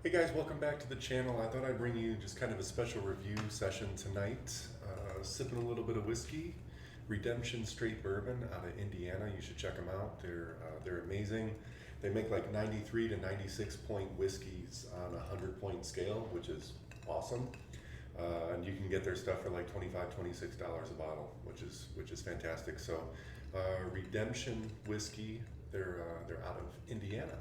Hey guys, welcome back to the channel. I thought I'd bring you just kind of a special review session tonight. Sipping a little bit of whiskey, Redemption Straight Bourbon out of Indiana. You should check them out. They're amazing. They make like 93 to 96 point whiskeys on a 100-point scale, which is awesome. And you can get their stuff for like $25, $26 a bottle, which is fantastic. So, Redemption Whiskey. They're out of Indiana.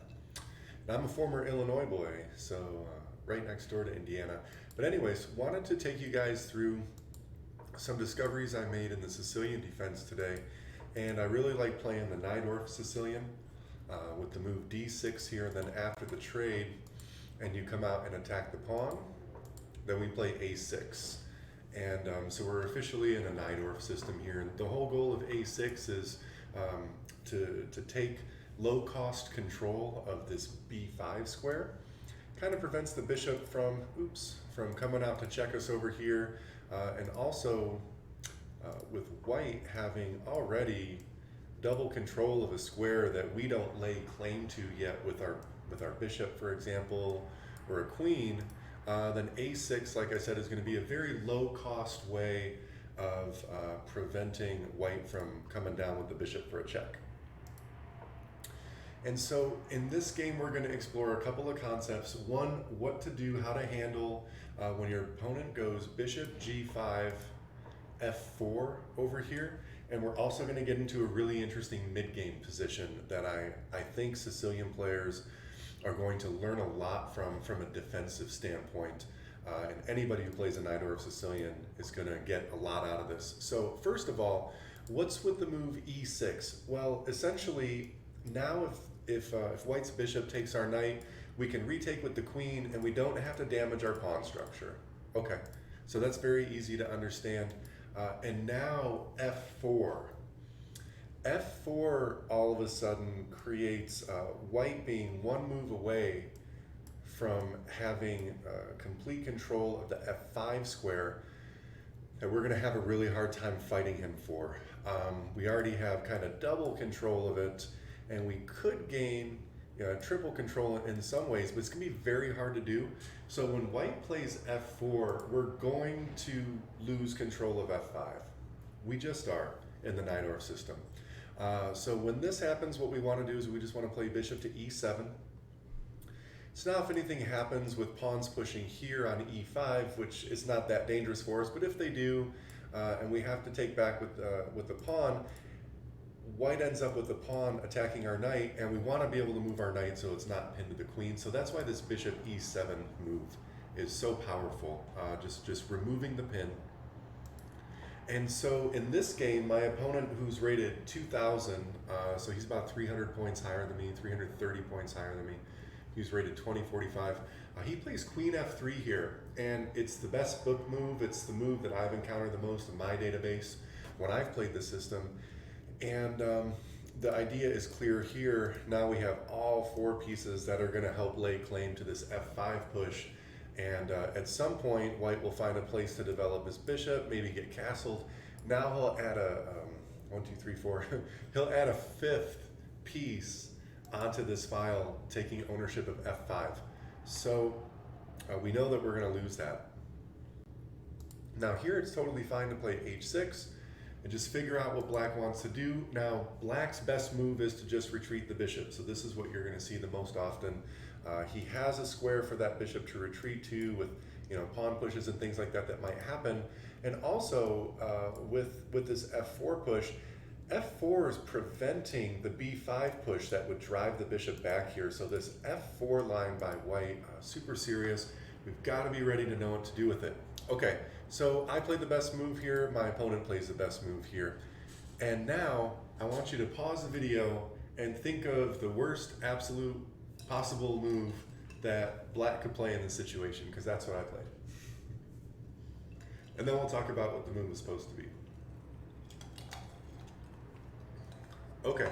And I'm a former Illinois boy, so right next door to Indiana. But anyways, wanted to take you guys through some discoveries I made in the Sicilian defense today. And I really like playing the Najdorf Sicilian with the move D6 here, and then after the trade, and you come out and attack the pawn, then we play A6. And so we're officially in a Najdorf system here. And the whole goal of A6 is to take low-cost control of this B5 square. Kind of prevents the bishop from coming out to check us over here, and also with white having already double control of a square that we don't lay claim to yet with our bishop, for example, or a queen, then A6, like I said, is going to be a very low-cost way of preventing white from coming down with the bishop for a check. And so in this game, we're going to explore a couple of concepts. One, what to do, how to handle when your opponent goes bishop G5, F4 over here. And we're also going to get into a really interesting mid-game position that I think Sicilian players are going to learn a lot from a defensive standpoint. And anybody who plays a Najdorf Sicilian is going to get a lot out of this. So first of all, what's with the move E6? Well, essentially, now if white's bishop takes our knight, we can retake with the queen, and we don't have to damage our pawn structure. Okay, so that's very easy to understand. And now F4. F4 all of a sudden creates white being one move away from having complete control of the F5 square that we're going to have a really hard time fighting him for. We already have kind of double control of it, and we could gain triple control in some ways, but it's going to be very hard to do. So when white plays F4, we're going to lose control of F5. We just are in the Najdorf system. So when this happens, what we want to do is we just want to play bishop to E7. So now if anything happens with pawns pushing here on E5, which is not that dangerous for us, but if they do, and we have to take back with the pawn, white ends up with the pawn attacking our knight, and we want to be able to move our knight so it's not pinned to the queen. So that's why this bishop E7 move is so powerful, just removing the pin. And so in this game, my opponent, who's rated 2,000, so he's about 300 points higher than me, 330 points higher than me. He's rated 2045. He plays Queen F3 here, and it's the best book move. It's the move that I've encountered the most in my database when I've played the system. And the idea is clear here. Now we have all four pieces that are going to help lay claim to this F5 push. And at some point, white will find a place to develop his bishop, maybe get castled. Now he'll add a 1, 2, 3, 4. He'll add a fifth piece onto this file, taking ownership of F5. So we know that we're going to lose that. Now here it's totally fine to play H6 and just figure out what black wants to do. Now black's best move is to just retreat the bishop. So this is what you're going to see the most often. He has a square for that bishop to retreat to with pawn pushes and things like that that might happen. And also with this F4 push, F4 is preventing the B5 push that would drive the bishop back here. So this F4 line by white, super serious. We've got to be ready to know what to do with it. Okay, so I played the best move here. My opponent plays the best move here. And now I want you to pause the video and think of the worst absolute possible move that black could play in this situation, because that's what I played. And then we'll talk about what the move was supposed to be. Okay,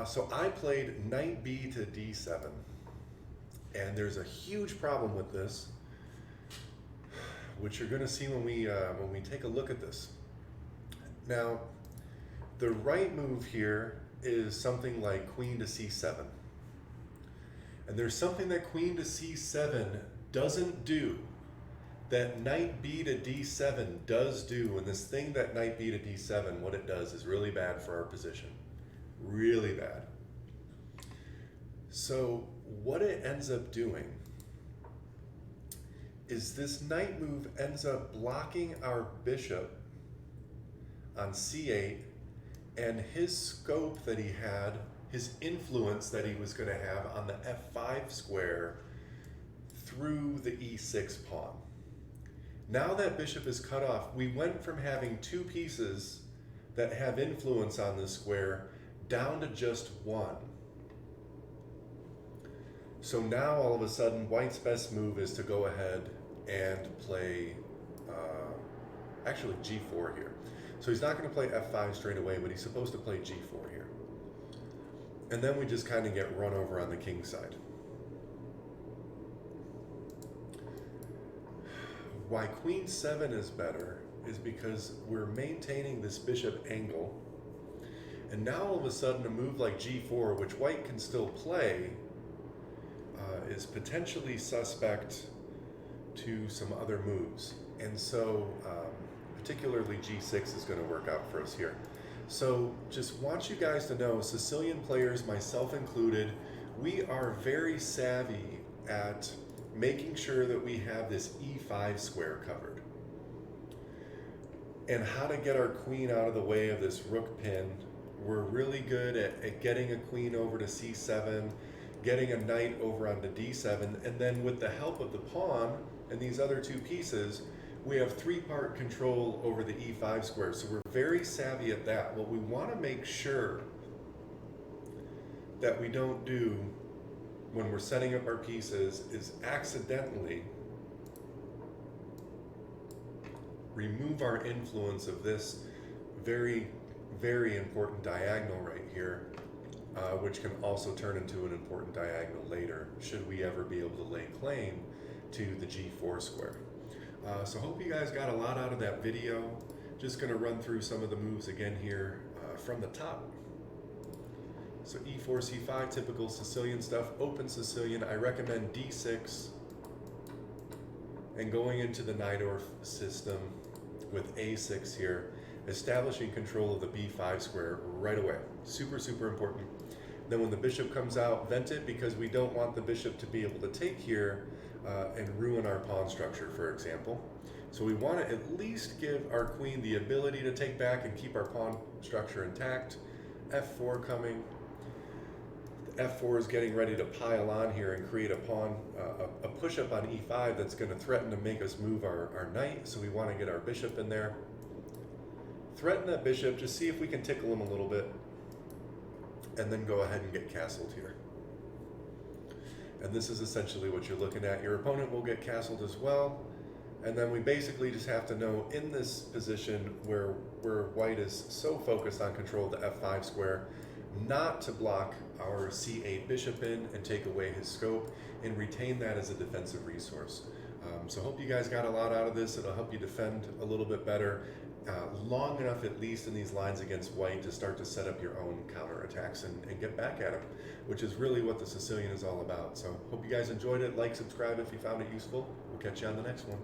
so I played knight B to D7, and there's a huge problem with this, which you're going to see when we take a look at this. Now, the right move here is something like queen to C7, And there's something that queen to c7 doesn't do that knight b to d7 does do. And this thing that knight b to d7, what it does is really bad for our position. Really bad. So what it ends up doing is this knight move ends up blocking our bishop on c8, and his scope that he had, his influence that he was going to have on the f5 square through the e6 pawn. Now that bishop is cut off, we went from having two pieces that have influence on this square down to just one. So now all of a sudden, white's best move is to go ahead and play actually g4 here. So he's not going to play f5 straight away, but he's supposed to play g4 here. And then we just kind of get run over on the king side. Why queen 7 is better is because we're maintaining this bishop angle. And now all of a sudden a move like g4, which white can still play, is potentially suspect to some other moves. And so particularly g6 is going to work out for us here. So just want you guys to know, Sicilian players, myself included, we are very savvy at making sure that we have this e5 square covered. And how to get our queen out of the way of this rook pin. We're really good at getting a queen over to c7, getting a knight over onto d7, and then with the help of the pawn and these other two pieces, we have three-part control over the e5 square. So we're very savvy at that. What we want to make sure that we don't do when we're setting up our pieces is accidentally remove our influence of this very, very important diagonal right here, which can also turn into an important diagonal later, should we ever be able to lay claim to the g4 square. So hope you guys got a lot out of that video. Just going to run through some of the moves again here from the top. So e4, c5, typical Sicilian stuff, open Sicilian. I recommend d6 and going into the Najdorf system with a6 here, establishing control of the b5 square right away. Super, super important. Then when the bishop comes out, vent it, because we don't want the bishop to be able to take here and ruin our pawn structure, for example. So we want to at least give our queen the ability to take back and keep our pawn structure intact. f4 coming. f4 is getting ready to pile on here and create a pawn, a push-up on e5 that's going to threaten to make us move our knight, so we want to get our bishop in there. Threaten that bishop, just see if we can tickle him a little bit, and then go ahead and get castled here. And this is essentially what you're looking at. Your opponent will get castled as well, and then we basically just have to know in this position where white is so focused on control of the f5 square, not to block our c8 bishop in and take away his scope, and retain that as a defensive resource. So hope you guys got a lot out of this. It'll help you defend a little bit better, long enough at least in these lines against white to start to set up your own counterattacks and get back at him, which is really what the Sicilian is all about. So hope you guys enjoyed it. Like, subscribe if you found it useful. We'll catch you on the next one.